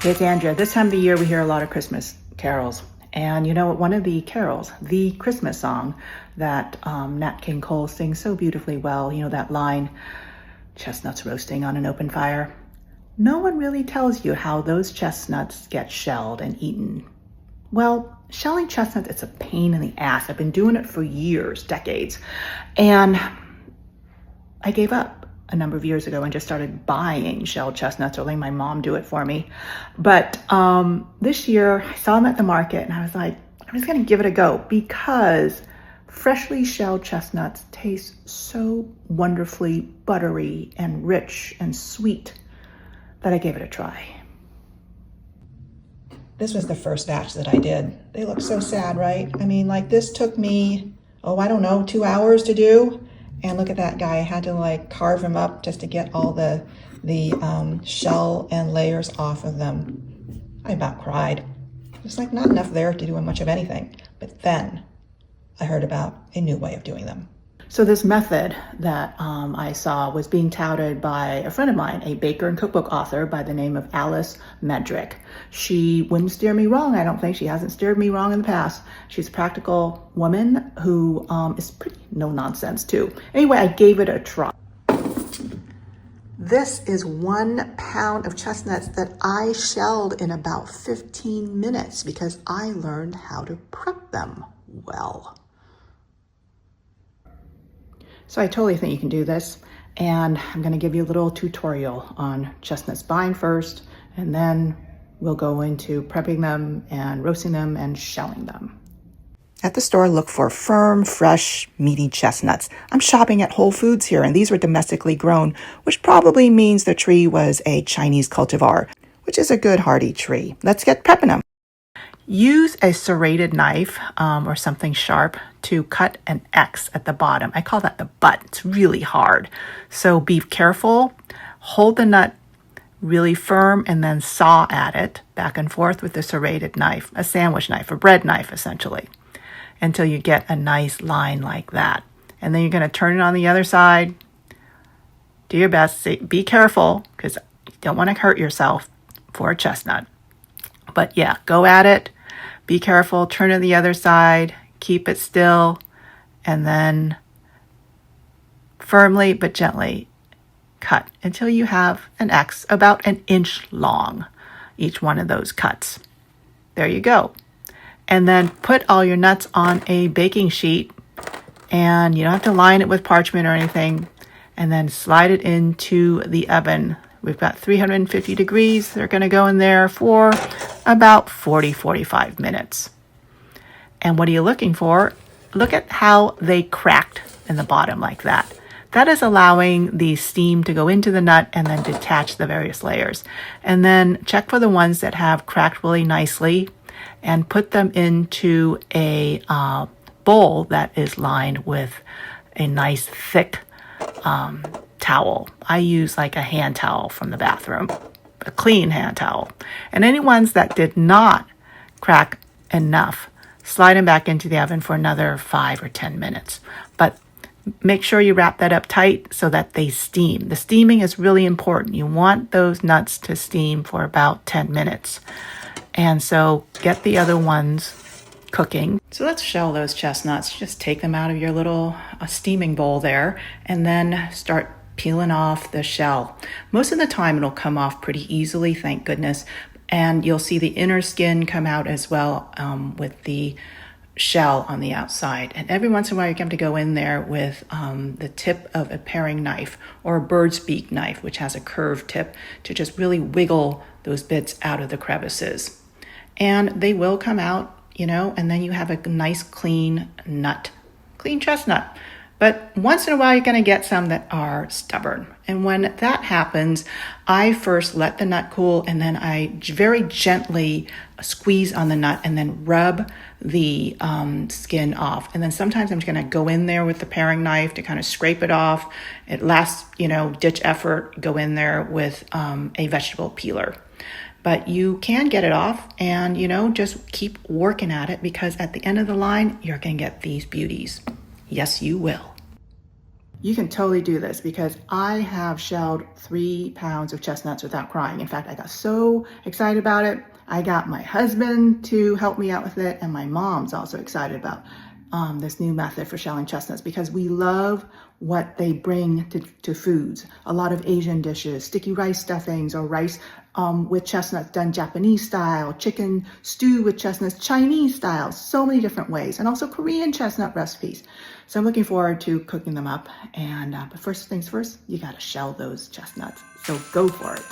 It's Andrea. This time of the year, we hear a lot of Christmas carols. And you know what? One of the carols, the Christmas song that Nat King Cole sings so beautifully well, you know, that line, chestnuts roasting on an open fire. No one really tells you how those chestnuts get shelled and eaten. Well, shelling chestnuts, it's a pain in the ass. I've been doing it for years, decades. And I gave up a number of years ago and just started buying shelled chestnuts or letting my mom do it for me. But this year I saw them at the market and I was like, I'm just gonna give it a go because freshly shelled chestnuts taste so wonderfully buttery and rich and sweet that I gave it a try. This was the first batch that I did. They look so sad, right? I mean, like this took me, I don't know, 2 hours to do. And look at that guy. I had to like carve him up just to get all the shell and layers off of them. I about cried. There's like not enough there to do much of anything. But then I heard about a new way of doing them. So this method that I saw was being touted by a friend of mine, a baker and cookbook author by the name of Alice Medrick. She wouldn't steer me wrong, I don't think. She hasn't steered me wrong in the past. She's a practical woman who is pretty no nonsense too. Anyway, I gave it a try. This is 1 pound of chestnuts that I shelled in about 15 minutes because I learned how to prep them well. So I totally think you can do this, and I'm gonna give you a little tutorial on chestnuts, buying first, and then we'll go into prepping them and roasting them and shelling them. At the store, look for firm, fresh, meaty chestnuts. I'm shopping at Whole Foods here, and these were domestically grown, which probably means the tree was a Chinese cultivar, which is a good hardy tree. Let's get prepping them. Use a serrated knife or something sharp to cut an X at the bottom. I call that the butt. It's really hard. So be careful. Hold the nut really firm and then saw at it back and forth with the serrated knife, a sandwich knife, a bread knife essentially, until you get a nice line like that. And then you're going to turn it on the other side. Do your best. Be careful because you don't want to hurt yourself for a chestnut. But yeah, go at it. Be careful, turn to the other side, keep it still, and then firmly but gently cut until you have an X about 1 inch long, each one of those cuts. There you go. And then put all your nuts on a baking sheet, and you don't have to line it with parchment or anything, and then slide it into the oven. We've got 350 degrees. They're going to go in there for about 40-45 minutes. And what are you looking for? Look at how they cracked in the bottom like that. That is allowing the steam to go into the nut and then detach the various layers. And then check for the ones that have cracked really nicely and put them into a bowl that is lined with a nice thick towel. I use like a hand towel from the bathroom, a clean hand towel. And any ones that did not crack enough, slide them back into the oven for another 5 or 10 minutes. But make sure you wrap that up tight so that they steam. The steaming is really important. You want those nuts to steam for about 10 minutes. And so get the other ones cooking. So let's shell those chestnuts. Just take them out of your little steaming bowl there and then start peeling off the shell. Most of the time it'll come off pretty easily, thank goodness. And you'll see the inner skin come out as well with the shell on the outside. And every once in a while you're going to go in there with the tip of a paring knife or a bird's beak knife, which has a curved tip, to just really wiggle those bits out of the crevices. And they will come out, you know, and then you have a nice clean nut, clean chestnut. But once in a while, you're going to get some that are stubborn. And when that happens, I first let the nut cool and then I very gently squeeze on the nut and then rub the skin off. And then sometimes I'm going to go in there with the paring knife to kind of scrape it off. At last, ditch effort, go in there with a vegetable peeler. But you can get it off and, just keep working at it because at the end of the line, you're going to get these beauties. Yes, you will. You can totally do this because I have shelled 3 pounds of chestnuts without crying. In fact, I got so excited about it. I got my husband to help me out with it, and my mom's also excited about this new method for shelling chestnuts because we love what they bring to foods. A lot of Asian dishes, sticky rice stuffings or rice with chestnuts done Japanese style, chicken stew with chestnuts Chinese style, so many different ways, and also Korean chestnut recipes. So I'm looking forward to cooking them up. And but first things first, you gotta shell those chestnuts. So go for it.